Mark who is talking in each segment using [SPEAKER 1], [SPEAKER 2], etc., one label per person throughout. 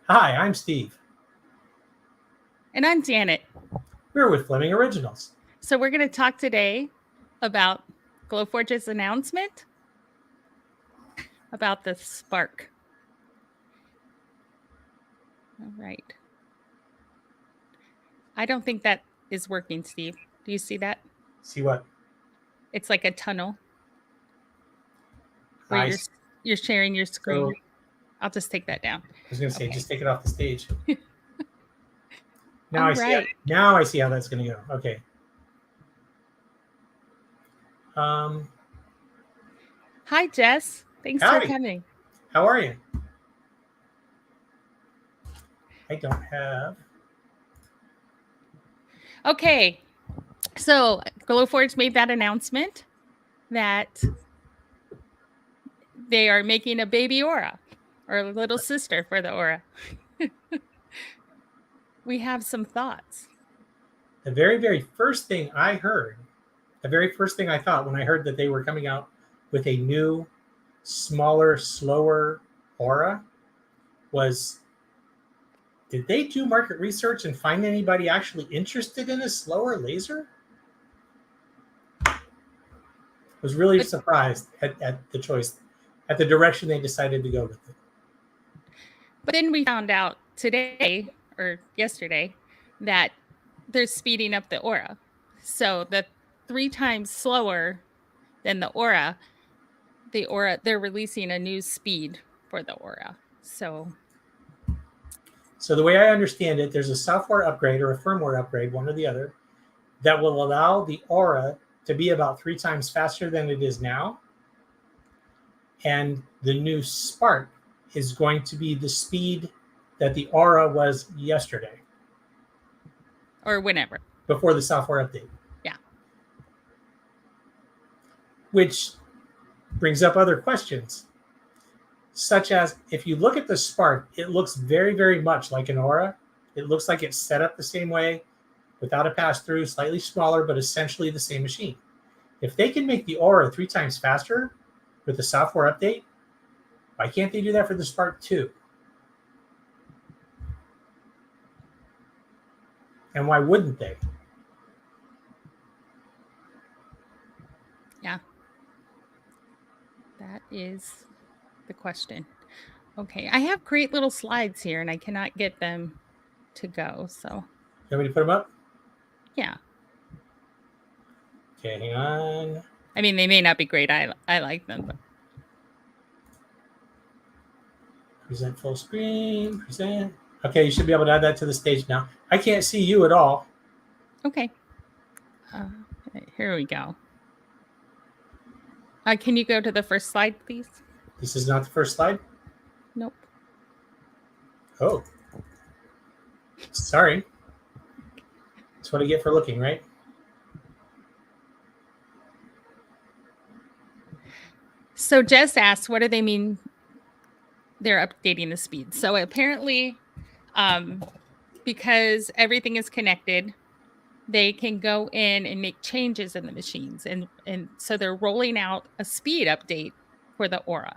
[SPEAKER 1] Hi, I'm Steve.
[SPEAKER 2] And I'm Janet.
[SPEAKER 1] We're with Fleming Originals.
[SPEAKER 2] So we're going to talk today about Glowforge's announcement about the spark. All right. I don't think that is working, Steve. Do you see that?
[SPEAKER 1] See what?
[SPEAKER 2] It's like a tunnel where you're sharing your screen.
[SPEAKER 1] So,
[SPEAKER 2] I'll just take that down.
[SPEAKER 1] I was going to say, just take it off the stage. Now
[SPEAKER 2] All
[SPEAKER 1] I see.
[SPEAKER 2] right.
[SPEAKER 1] Now I see how that's going to go. Okay.
[SPEAKER 2] Hi, Jess. Thanks for
[SPEAKER 1] Howdy.
[SPEAKER 2] coming.
[SPEAKER 1] How are you? I don't have.
[SPEAKER 2] Okay. So Glowforge made that announcement that they are making a baby Aura or a little sister for the Aura. We have some thoughts.
[SPEAKER 1] The very first thing I heard, the very first thing I thought when I heard that they were coming out with a new, smaller, slower Aura was, did they do market research and find anybody actually interested in a slower laser? I was really surprised at the choice, at the direction they decided to go with it.
[SPEAKER 2] But then we found out today or yesterday that they're speeding up the Aura. So the 3 times slower than the Aura, they're releasing a new speed for the Aura. So
[SPEAKER 1] the way I understand it, there's a software upgrade or a firmware upgrade, one or the other, that will allow the Aura to be about 3 times faster than it is now. And the new Spark is going to be the speed that the Aura was yesterday.
[SPEAKER 2] Or whenever.
[SPEAKER 1] Before the software update.
[SPEAKER 2] Yeah.
[SPEAKER 1] Which brings up other questions, such as if you look at the Spark, it looks very much like an Aura. It looks like it's set up the same way, without a pass-through, slightly smaller, but essentially the same machine. If they can make the Aura 3 times faster with the software update, why can't they do that for the Spark 2? And why wouldn't they?
[SPEAKER 2] Yeah. That is the question. Okay. I have great little slides here and I cannot get them to go. So,
[SPEAKER 1] you want me to put them up?
[SPEAKER 2] Yeah.
[SPEAKER 1] Okay, hang on.
[SPEAKER 2] I mean, they may not be great. I like them. But...
[SPEAKER 1] Present full screen. Present. Okay, you should be able to add that to the stage now. I can't see you at all.
[SPEAKER 2] Okay. Here we go. Can you go to the first slide, please?
[SPEAKER 1] This is not the first slide?
[SPEAKER 2] Nope.
[SPEAKER 1] Oh. Sorry. That's what I get for looking, right?
[SPEAKER 2] So Jess asked, what do they mean they're updating the speed? So apparently, because everything is connected, they can go in and make changes in the machines. And so they're rolling out a speed update for the Aura.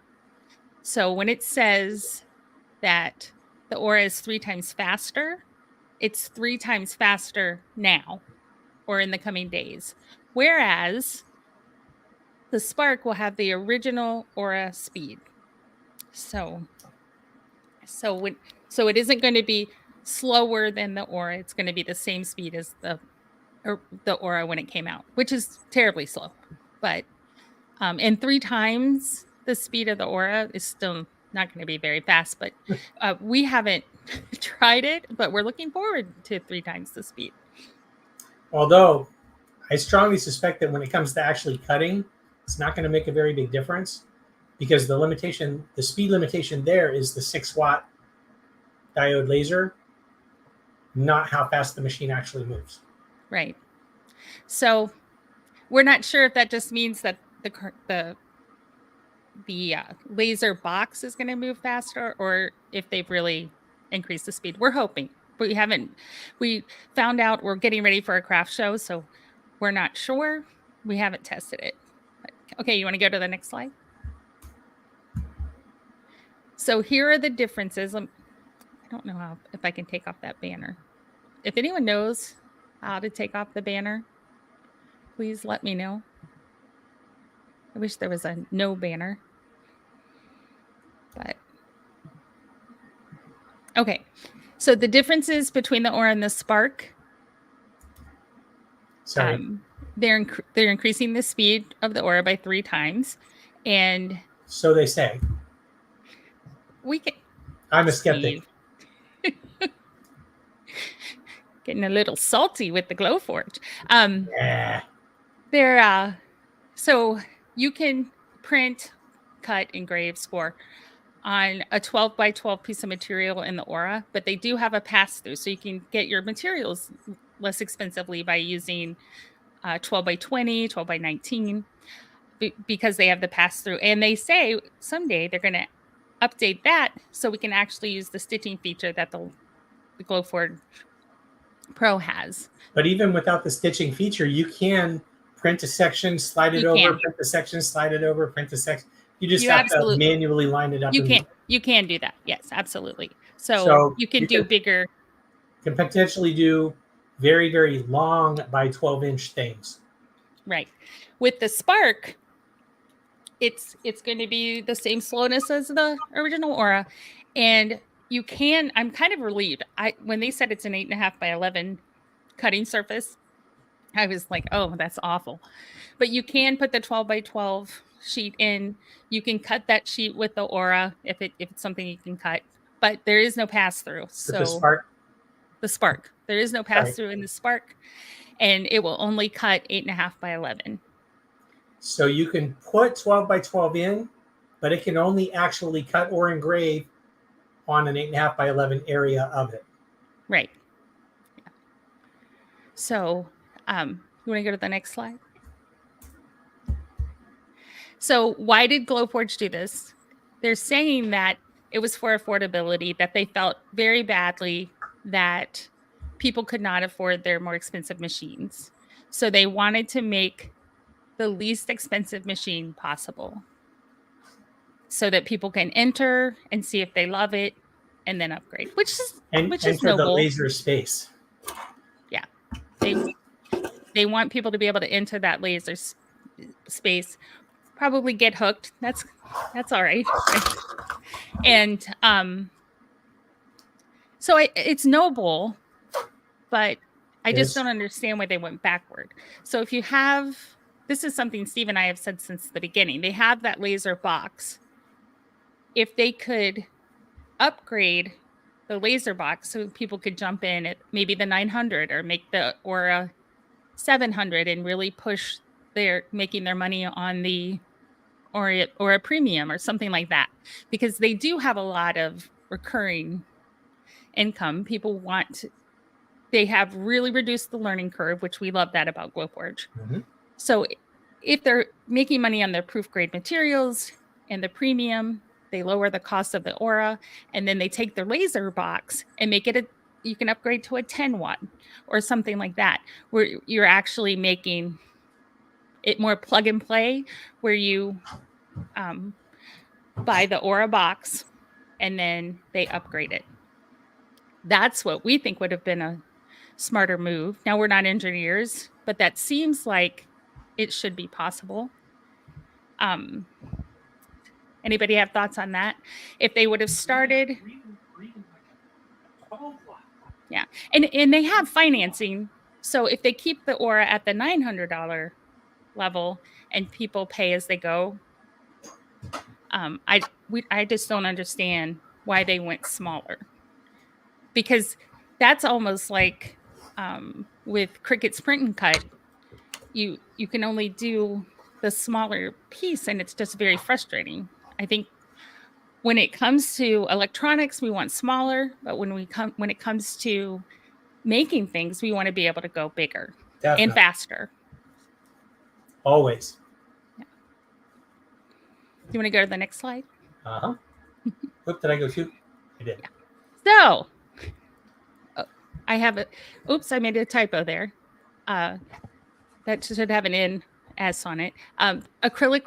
[SPEAKER 2] So when it says that the Aura is 3 times faster, it's 3 times faster now or in the coming days. Whereas the Spark will have the original Aura speed. So it isn't going to be slower than the Aura. It's going to be the same speed as the Aura when it came out, which is terribly slow. But and 3 times the speed of the Aura is still not going to be very fast. But we haven't tried it, but we're looking forward to 3 times the speed.
[SPEAKER 1] Although I strongly suspect that when it comes to actually cutting, it's not going to make a very big difference, because the speed limitation there is the 6-watt diode laser, not how fast the machine actually moves.
[SPEAKER 2] Right. So we're not sure if that just means that the laser box is going to move faster, or if they've really increased the speed. We're hoping. We found out we're getting ready for a craft show, so we're not sure. We haven't tested it. But, okay, you want to go to the next slide? So here are the differences. don't know if I can take off that banner. If anyone knows how to take off the banner, please let me know. I wish there was a no banner. But okay. So the differences between the Aura and the Spark.
[SPEAKER 1] Sorry.
[SPEAKER 2] They're increasing the speed of the Aura by 3 times, and
[SPEAKER 1] so they say.
[SPEAKER 2] We can.
[SPEAKER 1] I'm a skeptic.
[SPEAKER 2] Getting a little salty with the Glowforge.
[SPEAKER 1] Yeah.
[SPEAKER 2] They're so you can print, cut, engrave, score on a 12 by 12 piece of material in the Aura, but they do have a pass through, so you can get your materials less expensively by using 12 by 20, 12 by 19, because they have the pass through. And they say someday they're going to update that so we can actually use the stitching feature that the Glowforge Pro has.
[SPEAKER 1] But even without the stitching feature, you can print a section, slide it over, print the section, slide it over, print the section. You just have to manually line it up.
[SPEAKER 2] You can do that. Yes, absolutely. So you can do bigger.
[SPEAKER 1] Can potentially do very, very long by 12-inch things.
[SPEAKER 2] Right. With the Spark, it's going to be the same slowness as the original Aura. And you can, I'm kind of relieved. When they said it's an 8.5 by 11 cutting surface, I was like, oh, that's awful. But you can put the 12 by 12 sheet in. You can cut that sheet with the Aura if it's something you can cut. But there is no pass through. So the Spark. There is no pass through in the Spark, and it will only cut 8.5 by 11.
[SPEAKER 1] So you can put 12 by 12 in, but it can only actually cut or engrave on an 8.5 by 11 area of it.
[SPEAKER 2] Right. Yeah. So you want to go to the next slide? So why did Glowforge do this? They're saying that it was for affordability, that they felt very badly that people could not afford their more expensive machines. So they wanted to make the least expensive machine possible so that people can enter and see if they love it and then upgrade, which is noble.
[SPEAKER 1] The laser space.
[SPEAKER 2] Yeah. They want people to be able to enter that laser space, probably get hooked. That's all right. And so it's noble, but I just don't understand why they went backward. So if you have, this is something Steve and I have said since the beginning, they have that laser box. If they could upgrade the laser box so people could jump in at maybe the 900 or make the Aura 700 and really push making their money on the or a premium or something like that, because they do have a lot of recurring income. People they have really reduced the learning curve, which we love that about Glowforge.
[SPEAKER 1] Mm-hmm.
[SPEAKER 2] So if they're making money on their proof grade materials and the premium, they lower the cost of the Aura, and then they take their laser box and make it you can upgrade to a 10 watt or something like that, where you're actually making it more plug and play, where you buy the Aura box and then they upgrade it. That's what we think would have been a smarter move. Now, we're not engineers, but that seems like it should be possible. Anybody have thoughts on that? If they would have started, yeah, and they have financing. So if they keep the Aura at the $900 level and people pay as they go, I just don't understand why they went smaller, because that's almost like with Cricut's print and cut, you can only do the smaller piece, and it's just very frustrating. I think when it comes to electronics, we want smaller, but when it comes to making things, we want to be able to go bigger and faster.
[SPEAKER 1] Always.
[SPEAKER 2] Yeah. Do you want to go to the next slide?
[SPEAKER 1] Oop, did I go shoot? I did.
[SPEAKER 2] Yeah. So I have oops, I made a typo there. That should have an NS on it. Acrylic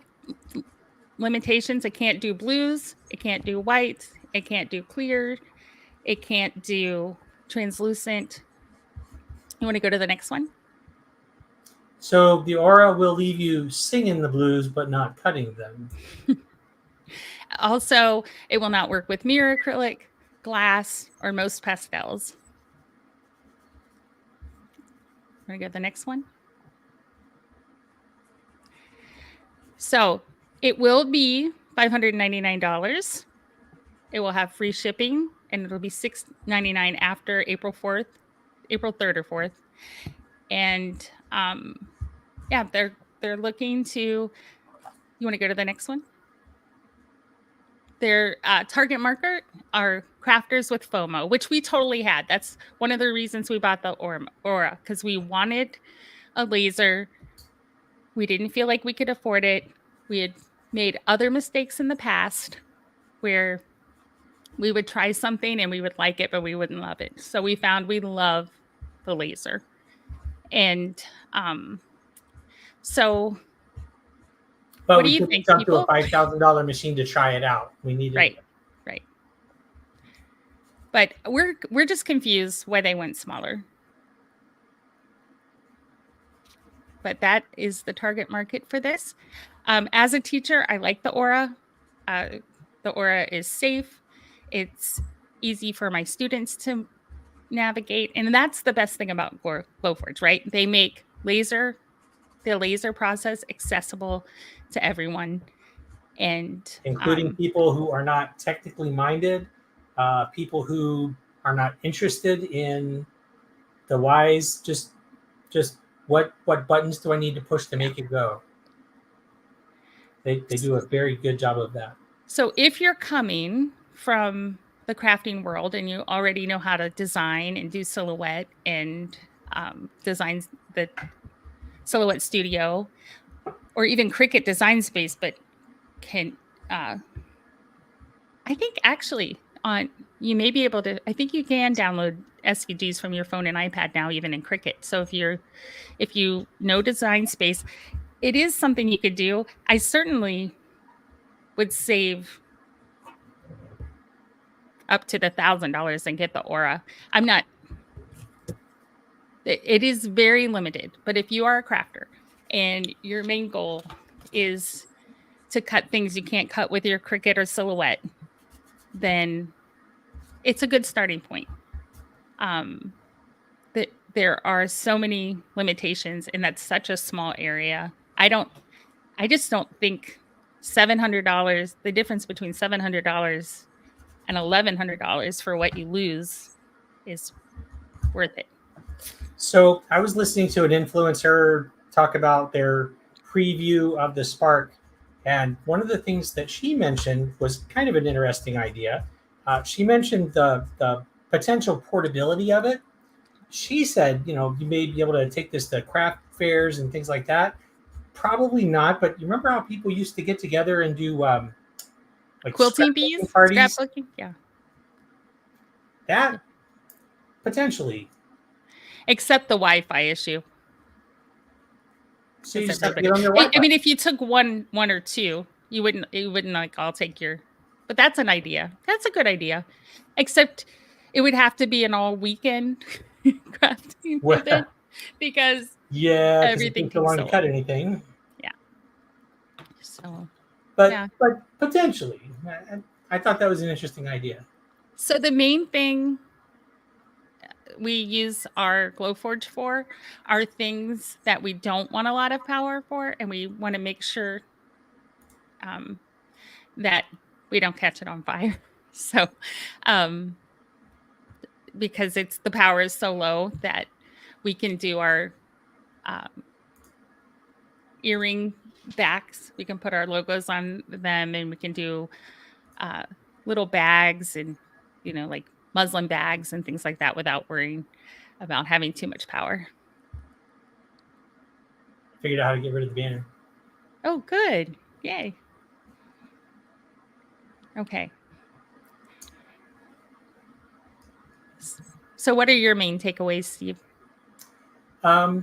[SPEAKER 2] limitations: it can't do blues, it can't do whites, it can't do clear, It can't do translucent. You want to go to the next one?
[SPEAKER 1] So the aura will leave you singing the blues, but not cutting them.
[SPEAKER 2] Also, it will not work with mirror acrylic, glass, or most pastels. Want to go to the next one? So it will be $599. It will have free shipping, and it'll be $699 after April 4th, April 3rd or 4th. And yeah, they're looking to. You want to go to the next one? Their target market are crafters with FOMO, which we totally had. That's one of the reasons we bought the Aura, because we wanted a laser. We didn't feel like we could afford it. We had made other mistakes in the past where we would try something and we would like it, but we wouldn't love it. So we found we love the laser. And so
[SPEAKER 1] But
[SPEAKER 2] what do
[SPEAKER 1] we
[SPEAKER 2] you
[SPEAKER 1] couldn't
[SPEAKER 2] think,
[SPEAKER 1] jump to a
[SPEAKER 2] people?
[SPEAKER 1] $5,000 machine to try it out. We needed
[SPEAKER 2] Right, right. But we're just confused why they went smaller. But that is the target market for this. As a teacher, I like the Aura. The Aura is safe. It's easy for my students to navigate. And that's the best thing about Glowforge, right? They make the laser process accessible to everyone. And
[SPEAKER 1] including people who are not technically minded, people who are not interested in the whys. Just what buttons do I need to push to make it go? They do a very good job of that.
[SPEAKER 2] So if you're coming from the crafting world and you already know how to design and do silhouette and design the Silhouette Studio or even Cricut Design Space, but can I think actually on you may be able to. I think you can download SVGs from your phone and iPad now, even in Cricut. So if you know Design Space, it is something you could do. I certainly would save up to the $1,000 and get the Aura. I'm not. It is very limited, but if you are a crafter and your main goal is to cut things you can't cut with your Cricut or Silhouette, then it's a good starting point. There are so many limitations, and that's such a small area. I just don't think $700, the difference between $700 and $1,100 for what you lose is worth it.
[SPEAKER 1] So I was listening to an influencer talk about their preview of the Spark, and one of the things that she mentioned was kind of an interesting idea. She mentioned the potential portability of it. She said, you may be able to take this to craft fairs and things like that. Probably not, but you remember how people used to get together and do like
[SPEAKER 2] Quilting
[SPEAKER 1] scrapbooking
[SPEAKER 2] bees,
[SPEAKER 1] parties?
[SPEAKER 2] scrapbooking, yeah.
[SPEAKER 1] That potentially.
[SPEAKER 2] Except the Wi-Fi issue.
[SPEAKER 1] So you
[SPEAKER 2] Because
[SPEAKER 1] just have to
[SPEAKER 2] everybody,
[SPEAKER 1] get on your Wi-Fi.
[SPEAKER 2] I mean, if you took one or two, you wouldn't like, I'll take your. But that's an idea. That's a good idea. Except it would have to be an all weekend crafting
[SPEAKER 1] Well,
[SPEAKER 2] event because
[SPEAKER 1] yeah, because it
[SPEAKER 2] everything
[SPEAKER 1] takes so
[SPEAKER 2] takes
[SPEAKER 1] long
[SPEAKER 2] so
[SPEAKER 1] to cut
[SPEAKER 2] long.
[SPEAKER 1] anything.
[SPEAKER 2] Yeah. So
[SPEAKER 1] But
[SPEAKER 2] yeah.
[SPEAKER 1] potentially, I thought that was an interesting idea.
[SPEAKER 2] So the main thing we use our Glowforge for are things that we don't want a lot of power for, and we want to make sure that we don't catch it on fire. So, because the power is so low that we can do our earring backs. We can put our logos on them, and we can do little bags and like muslin bags and things like that without worrying about having too much power.
[SPEAKER 1] Figured out how to get rid of the banner.
[SPEAKER 2] Oh, good. Yay. Okay. So what are your main takeaways, Steve?
[SPEAKER 1] I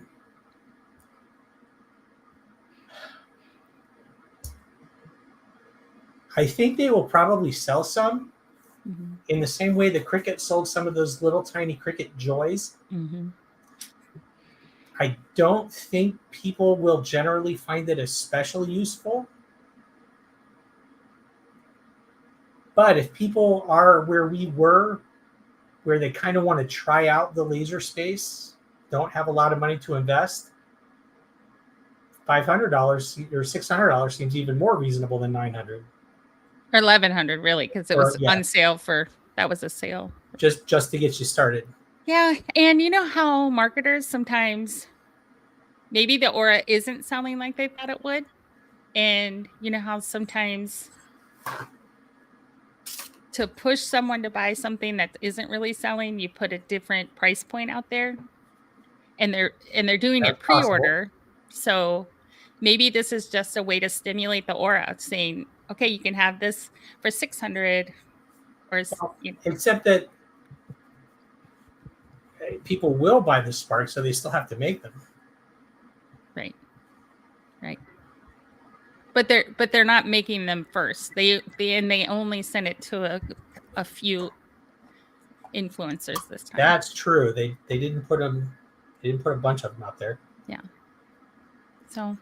[SPEAKER 1] think they will probably sell some.
[SPEAKER 2] Mm-hmm.
[SPEAKER 1] In the same way the Cricket sold some of those little tiny Cricket Joys,
[SPEAKER 2] Mm-hmm.
[SPEAKER 1] I don't think people will generally find it especially useful. But if people are where we were, where they kind of want to try out the laser space, don't have a lot of money to invest, $500 or $600 seems even more reasonable than $900.
[SPEAKER 2] Or 1,100 really, because it
[SPEAKER 1] Or
[SPEAKER 2] was
[SPEAKER 1] yeah,
[SPEAKER 2] on sale that was a sale.
[SPEAKER 1] just to get you started.
[SPEAKER 2] Yeah, and you know how marketers sometimes maybe the Aura isn't selling like they thought it would, and you know how sometimes to push someone to buy something that isn't really selling, you put a different price point out there, and they're doing
[SPEAKER 1] That's
[SPEAKER 2] it
[SPEAKER 1] possible.
[SPEAKER 2] pre-order. So maybe this is just a way to stimulate the Aura, saying, "Okay, you can have this for 600 or
[SPEAKER 1] Well,
[SPEAKER 2] you know,
[SPEAKER 1] except that people will buy the Spark, so they still have to make them.
[SPEAKER 2] right, right." But they're not making them first. They only sent it to a few influencers this time.
[SPEAKER 1] That's true. They didn't put them. They didn't put a bunch of them out there.
[SPEAKER 2] Yeah. So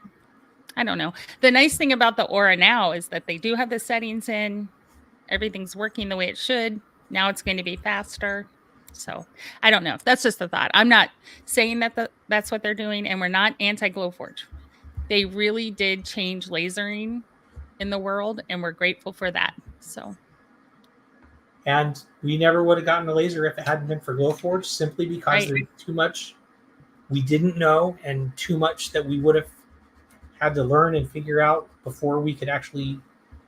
[SPEAKER 2] I don't know. The nice thing about the Aura now is that they do have the settings in. Everything's working the way it should. Now it's going to be faster. So I don't know. That's just a thought. I'm not saying that that's what they're doing, and we're not anti Glowforge. They really did change lasering in the world, and we're grateful for that. So
[SPEAKER 1] And we never would have gotten a laser if it hadn't been for Glowforge, simply because
[SPEAKER 2] right.
[SPEAKER 1] there's too much we didn't know and too much that we would have had to learn and figure out before we could actually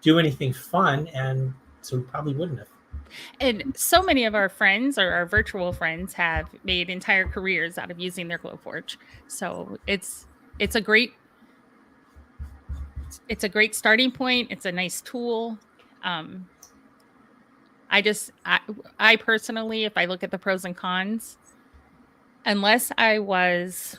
[SPEAKER 1] do anything fun. And so we probably wouldn't have.
[SPEAKER 2] And so many of our friends or our virtual friends have made entire careers out of using their Glowforge. So it's a great it's a great starting point. It's a nice tool. Um, I personally, if I look at the pros and cons, unless I was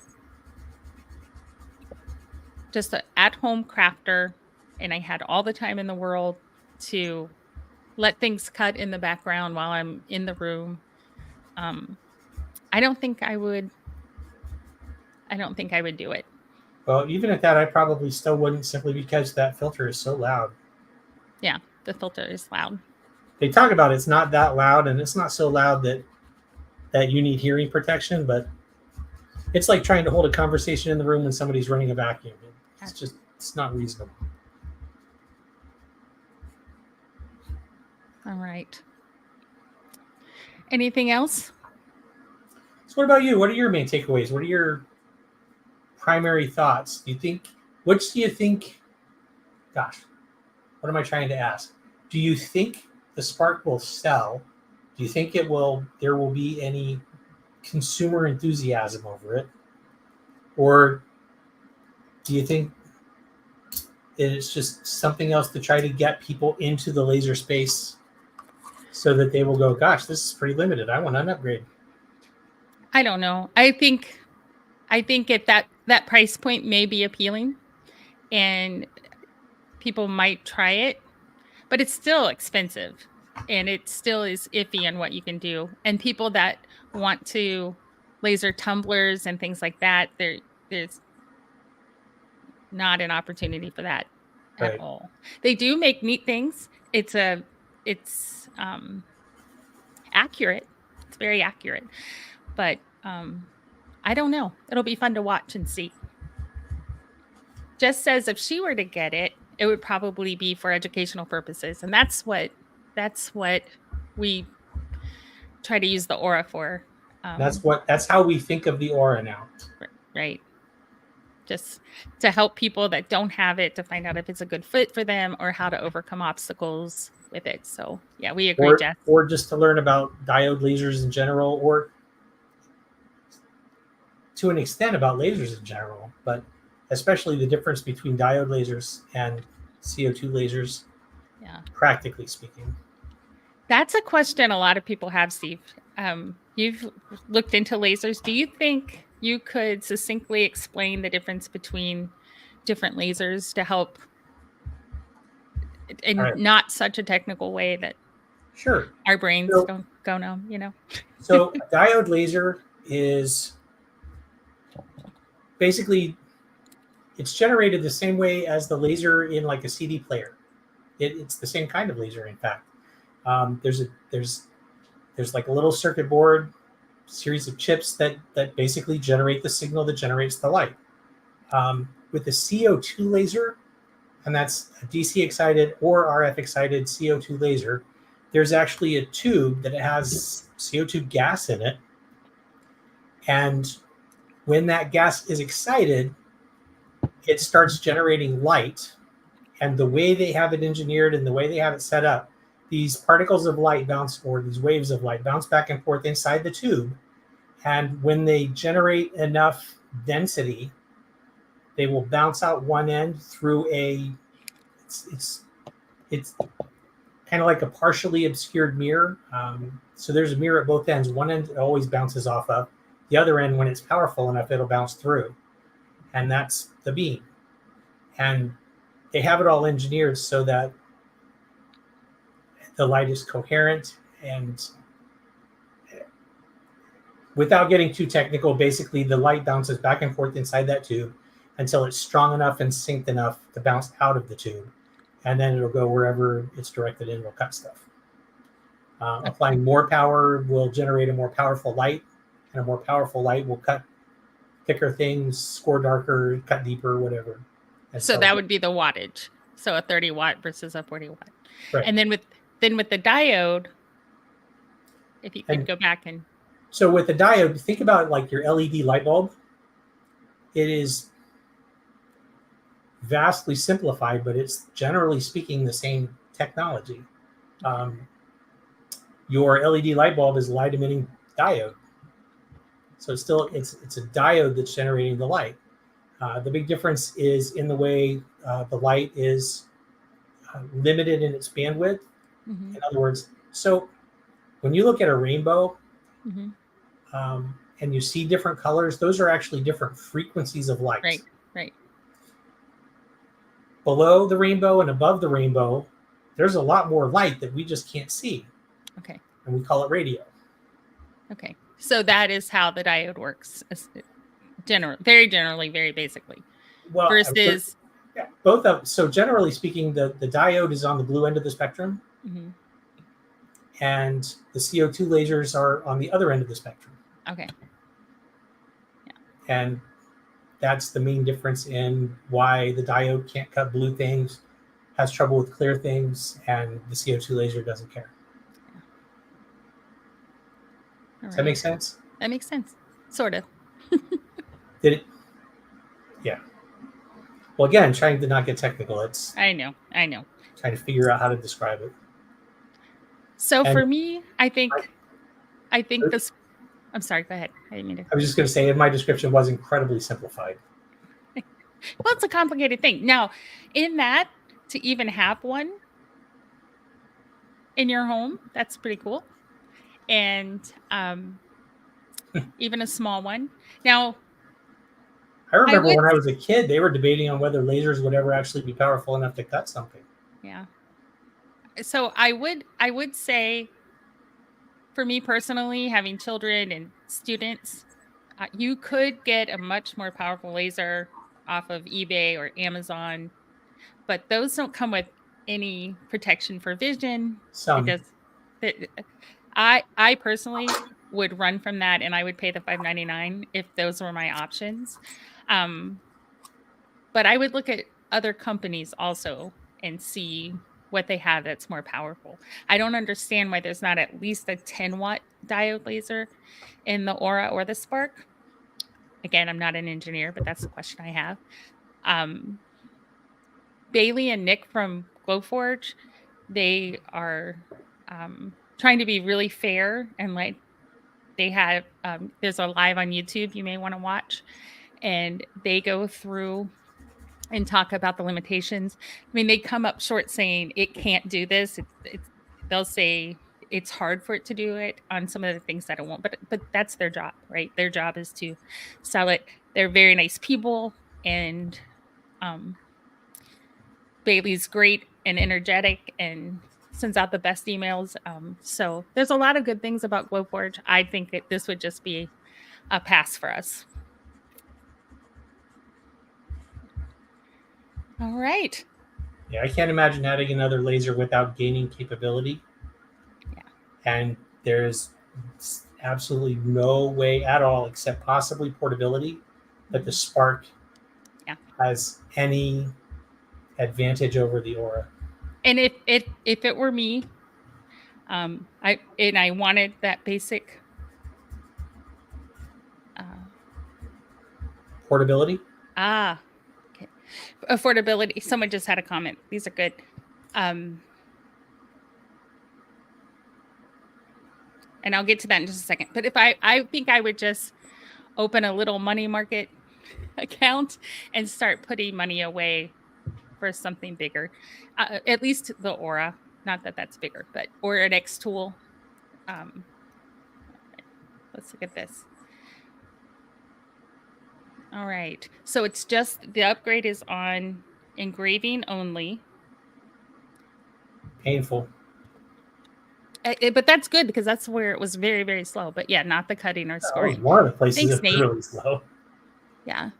[SPEAKER 2] just an at-home crafter and I had all the time in the world to let things cut in the background while I'm in the room, um, I don't think I would. I don't think I would do it.
[SPEAKER 1] Well, even at that, I probably still wouldn't, simply because that filter is so loud.
[SPEAKER 2] Yeah, the filter is loud.
[SPEAKER 1] They talk about it's not that loud, and it's not so loud that you need hearing protection, but it's like trying to hold a conversation in the room when somebody's running a vacuum. It's not reasonable.
[SPEAKER 2] All right. Anything else?
[SPEAKER 1] So, what about you? What are your main takeaways? What are your primary thoughts? Which do you think? Gosh, what am I trying to ask? Do you think the Spark will sell? Do you think there will be any consumer enthusiasm over it? Or do you think it's just something else to try to get people into the laser space so that they will go, gosh, this is pretty limited. I want an upgrade.
[SPEAKER 2] I don't know. I think at that price point may be appealing and people might try it, but it's still expensive and it still is iffy on what you can do. And people that want to laser tumblers and things like that, there's not an opportunity for that at
[SPEAKER 1] Right.
[SPEAKER 2] all. They do make neat things. It's accurate. It's very accurate. But I don't know. It'll be fun to watch and see. Jess says if she were to get it, it would probably be for educational purposes, and that's what we try to use the Aura for.
[SPEAKER 1] That's how we think of the Aura now.
[SPEAKER 2] Right. Just to help people that don't have it to find out if it's a good fit for them or how to overcome obstacles with it. So yeah, we agree, Jess.
[SPEAKER 1] Or just to learn about diode lasers in general, or to an extent about lasers in general, but especially the difference between diode lasers and CO2 lasers,
[SPEAKER 2] Yeah.
[SPEAKER 1] practically speaking.
[SPEAKER 2] That's a question a lot of people have, Steve. You've looked into lasers. Do you think you could succinctly explain the difference between different lasers to help in
[SPEAKER 1] All right.
[SPEAKER 2] not such a technical way that
[SPEAKER 1] Sure.
[SPEAKER 2] Our brains
[SPEAKER 1] So,
[SPEAKER 2] don't go no,
[SPEAKER 1] so a diode laser is basically it's generated the same way as the laser in like a CD player. It's the same kind of laser, in fact. There's like a little circuit board, series of chips that basically generate the signal that generates the light. With the CO2 laser, and that's a DC excited or RF excited CO2 laser, there's actually a tube that has CO2 gas in it. And when that gas is excited, it starts generating light. And the way they have it engineered and the way they have it set up, these particles of light bounce, or these waves of light bounce back and forth inside the tube. And when they generate enough density, they will bounce out one end through it's kind of like a partially obscured mirror. So there's a mirror at both ends. One end always bounces off of. The other end, when it's powerful enough, it'll bounce through. And that's the beam. And they have it all engineered so that the light is coherent. And without getting too technical, basically the light bounces back and forth inside that tube until it's strong enough and synced enough to bounce out of the tube. And then it'll go wherever it's directed and it'll cut stuff. Applying more power will generate a more powerful light, and a more powerful light will cut thicker things, score darker, cut deeper, whatever.
[SPEAKER 2] So that would be the wattage. So a 30 watt versus a 40 watt.
[SPEAKER 1] Right.
[SPEAKER 2] And then with the diode, if you could go back and.
[SPEAKER 1] So with the diode, think about like your LED light bulb. It is vastly simplified, but it's generally speaking the same technology. Your LED light bulb is a light emitting diode. So it's a diode that's generating the light. The big difference is in the way the light is limited in its bandwidth.
[SPEAKER 2] Mm-hmm.
[SPEAKER 1] In other words, so when you look at a rainbow and you see different colors, those are actually different frequencies of light.
[SPEAKER 2] Right.
[SPEAKER 1] Below the rainbow and above the rainbow, there's a lot more light that we just can't see.
[SPEAKER 2] Okay.
[SPEAKER 1] And we call it radio.
[SPEAKER 2] Okay. So that is how the diode works. Very generally, very basically.
[SPEAKER 1] Well,
[SPEAKER 2] versus
[SPEAKER 1] both of so generally speaking, the diode is on the blue end of the spectrum, and the CO2 lasers are on the other end of the spectrum.
[SPEAKER 2] Okay.
[SPEAKER 1] Yeah. And that's the main difference in why the diode can't cut blue things, has trouble with clear things, and the CO2 laser doesn't care. Does that make sense?
[SPEAKER 2] That makes sense. Sort of.
[SPEAKER 1] Did it? Yeah. Well, again, trying to not get technical.
[SPEAKER 2] I know.
[SPEAKER 1] Trying to figure out how to describe it.
[SPEAKER 2] So for me, I think this. I'm sorry. Go ahead. I didn't mean to.
[SPEAKER 1] I was just going to say, my description was incredibly simplified.
[SPEAKER 2] Well, it's a complicated thing. Now, in that, to even have one in your home, that's pretty cool. And even a small one. Now,
[SPEAKER 1] I remember when I was a kid, they were debating on whether lasers would ever actually be powerful enough to cut something.
[SPEAKER 2] Yeah. So I would say, for me personally, having children and students, you could get a much more powerful laser off of eBay or Amazon, but those don't come with any protection for vision. I personally would run from that, and I would pay the $5.99 if those were my options. But I would look at other companies also and see what they have that's more powerful. I don't understand why there's not at least a 10-watt diode laser in the Aura or the Spark. Again, I'm not an engineer, but that's the question I have. Bailey and Nick from Glowforge, they are trying to be really fair, and like they have there's a live on YouTube you may want to watch, and they go through and talk about the limitations. I mean, they come up short saying it can't do this. They'll say it's hard for it to do it on some of the things that it won't, but that's their job, right? Their job is to sell it. They're very nice people, and Bailey's great and energetic, and sends out the best emails. So there's a lot of good things about Glowforge. I think that this would just be a pass for us. All right.
[SPEAKER 1] Yeah, I can't imagine adding another laser without gaining capability.
[SPEAKER 2] Yeah.
[SPEAKER 1] And there's absolutely no way at all, except possibly portability, that the Spark has any advantage over the Aura.
[SPEAKER 2] And if it were me, I wanted that basic
[SPEAKER 1] Portability?
[SPEAKER 2] Okay. Affordability. Someone just had a comment. These are good. And I'll get to that in just a second. But if I think I would just open a little money market account and start putting money away for something bigger. At least the Aura. Not that that's bigger, but or an X tool. Let's look at this. All right. So it's just the upgrade is on engraving only.
[SPEAKER 1] Painful.
[SPEAKER 2] But that's good because that's where it was very, very slow. But yeah, not the cutting or scoring.
[SPEAKER 1] That was one of the places
[SPEAKER 2] Thanks,
[SPEAKER 1] that was
[SPEAKER 2] Nate.
[SPEAKER 1] really slow.
[SPEAKER 2] Yeah.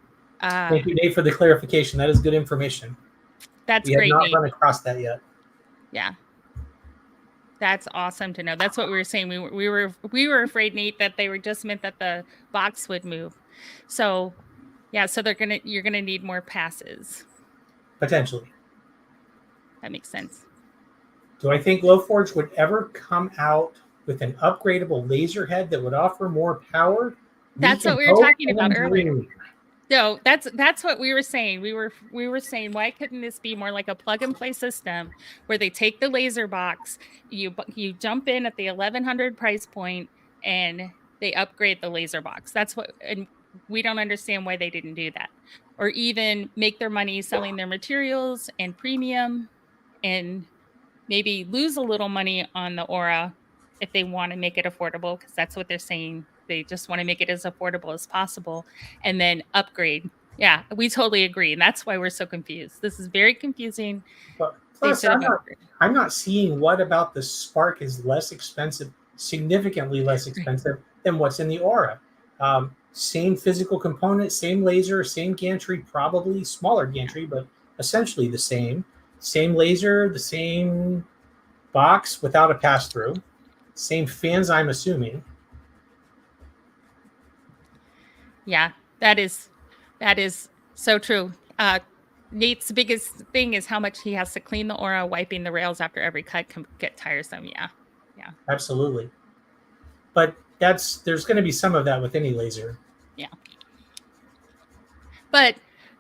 [SPEAKER 1] Thank you, Nate, for the clarification. That is good information.
[SPEAKER 2] That's
[SPEAKER 1] we
[SPEAKER 2] great.
[SPEAKER 1] We have not
[SPEAKER 2] Nate.
[SPEAKER 1] run across that yet.
[SPEAKER 2] Yeah. That's awesome to know. That's what we were saying. We were afraid, Nate, that they were just meant that the box would move. So yeah, so you're gonna need more passes.
[SPEAKER 1] Potentially.
[SPEAKER 2] That makes sense.
[SPEAKER 1] Do I think Glowforge would ever come out with an upgradable laser head that would offer more power?
[SPEAKER 2] That's what we were talking about earlier. No, that's what we were saying. We were saying, why couldn't this be more like a plug and play system where they take the laser box, you jump in at the 1100 price point, and they upgrade the laser box. That's what, and we don't understand why they didn't do that, or even make their money selling their materials and premium, and maybe lose a little money on the Aura if they want to make it affordable, because that's what they're saying. They just want to make it as affordable as possible and then upgrade. Yeah, we totally agree. And that's why we're so confused. This is very confusing.
[SPEAKER 1] But plus, I'm not seeing what about the Spark is less expensive, significantly less expensive than what's in the Aura. Same physical component, same laser, same gantry, probably smaller gantry, but essentially the same. Same laser, the same box without a pass-through. Same fans, I'm assuming.
[SPEAKER 2] Yeah, that is so true. Nate's biggest thing is how much he has to clean the Aura. Wiping the rails after every cut can get tiresome. Yeah.
[SPEAKER 1] Absolutely. But there's going to be some of that with any laser.
[SPEAKER 2] Yeah. But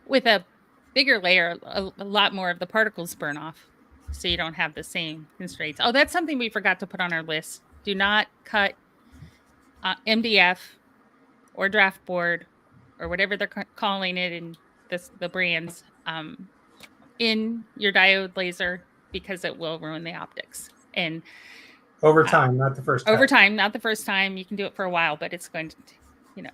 [SPEAKER 2] with a bigger layer, a lot more of the particles burn off, so you don't have the same constraints. Oh, that's something we forgot to put on our list. Do not cut MDF or draft board or whatever they're calling it in the brands in your diode laser, because it will ruin the optics. And
[SPEAKER 1] over time, not the first time.
[SPEAKER 2] Over time, not the first time. You can do it for a while, but it's going to,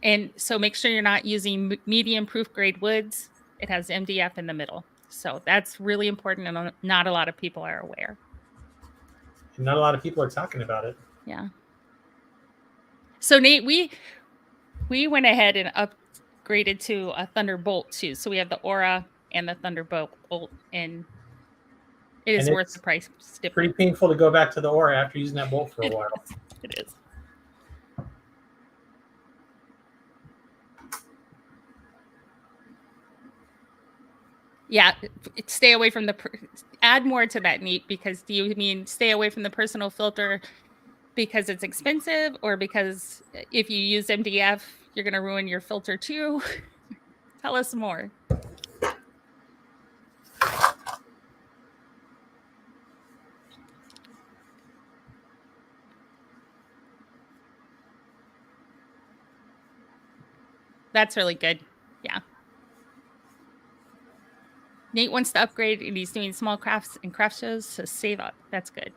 [SPEAKER 2] and so make sure you're not using medium proof grade woods. It has MDF in the middle. So that's really important, and not a lot of people are aware.
[SPEAKER 1] And not a lot of people are talking about it.
[SPEAKER 2] Yeah. So Nate, we went ahead and upgraded to a Thunderbolt too. So we have the Aura and the Thunderbolt, and it is worth the price.
[SPEAKER 1] It's pretty painful to go back to the Aura after using that bolt for a while.
[SPEAKER 2] It is. Yeah, stay away from add more to that, Nate, because do you mean stay away from the personal filter because it's expensive, or because if you use MDF, you're going to ruin your filter too? Tell us more. That's really good. Yeah. Nate wants to upgrade, and he's doing small crafts and craft shows to save up. That's good.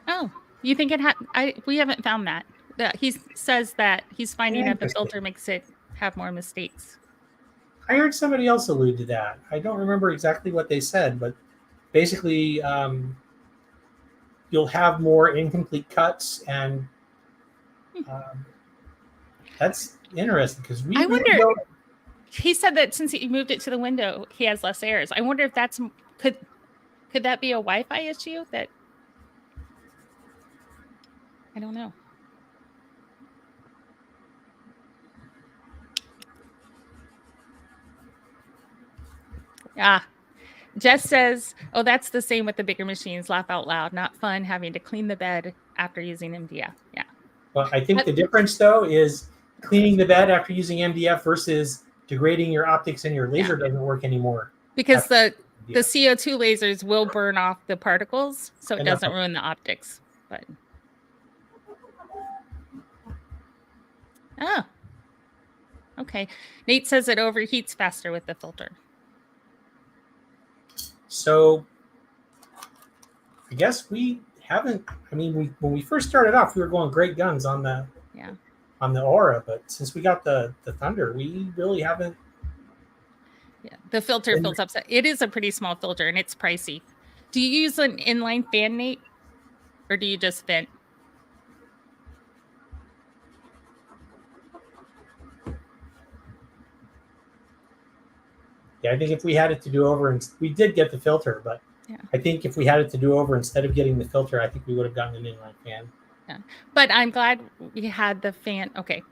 [SPEAKER 2] Oh, you think it had? We haven't found that. He says that he's finding that the filter makes it have more mistakes.
[SPEAKER 1] I heard somebody else allude to that. I don't remember exactly what they said, but basically, you'll have more incomplete cuts, and um, that's interesting because we
[SPEAKER 2] I
[SPEAKER 1] really
[SPEAKER 2] wonder.
[SPEAKER 1] don't.
[SPEAKER 2] He said that since he moved it to the window, he has less errors. I wonder if that's could that be a Wi-Fi issue? That I don't know. Ah, Jess says, "Oh, that's the same with the bigger machines. Laugh out loud. Not fun having to clean the bed after using MDF." Yeah.
[SPEAKER 1] Well, I think the difference though is cleaning the bed after using MDF versus degrading your optics and your laser doesn't work anymore.
[SPEAKER 2] Because the CO2 lasers will burn off the particles, so it doesn't ruin the optics. But oh, okay. Nate says it overheats faster with the filter.
[SPEAKER 1] So I guess we haven't. I mean, when we first started off, we were going great guns on the Aura, but since we got the Thunder, we really haven't.
[SPEAKER 2] Yeah, the filter fills up. It is a pretty small filter, and it's pricey. Do you use an inline fan, Nate, or do you just vent?
[SPEAKER 1] Yeah, I think if we had it to do over, and we did get the filter, but I think if we had it to do over instead of getting the filter, I think we would have gotten an inline fan.
[SPEAKER 2] Yeah, but I'm glad we had the fan. Okay,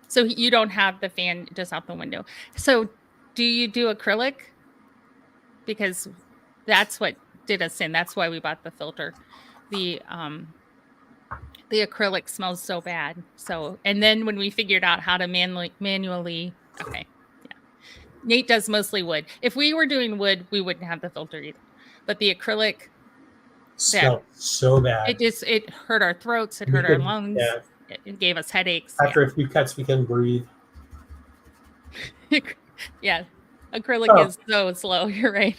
[SPEAKER 2] so you don't have the fan just out the window. So do you do acrylic? Because that's what did us in. That's why we bought the filter. The acrylic smells so bad. So, and then when we figured out how to manually, okay, yeah. Nate does mostly wood. If we were doing wood, we wouldn't have the filter either. But the acrylic
[SPEAKER 1] smelled so bad.
[SPEAKER 2] It hurt our throats. It hurt our lungs. Yeah. It gave us headaches.
[SPEAKER 1] After a few cuts, we couldn't breathe.
[SPEAKER 2] Yeah, acrylic is so slow. You're right.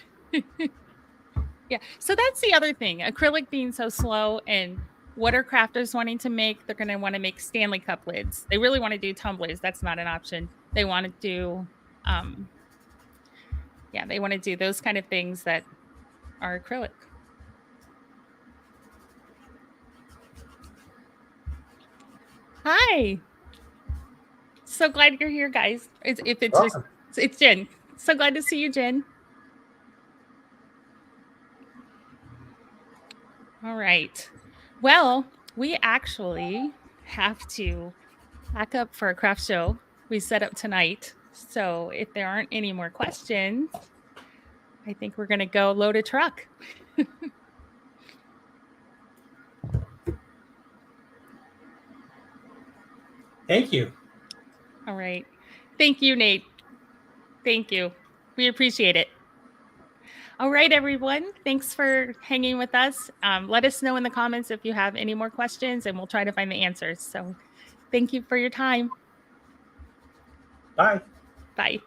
[SPEAKER 2] Yeah, so that's the other thing. Acrylic being so slow, and what are crafters wanting to make? They're going to want to make Stanley Cup lids. They really want to do tumblers. That's not an option. They want to do, they want to do those kind of things that are acrylic. Hi. So glad you're here, guys. It's Jen. So glad to see you, Jen. All right. Well, we actually have to pack up for a craft show we set up tonight. So if there aren't any more questions, I think we're going to go load a truck.
[SPEAKER 1] Thank you.
[SPEAKER 2] All right. Thank you, Nate. Thank you. We appreciate it. All right, everyone. Thanks for hanging with us. Let us know in the comments if you have any more questions, and we'll try to find the answers. So thank you for your time.
[SPEAKER 1] Bye.
[SPEAKER 2] Bye.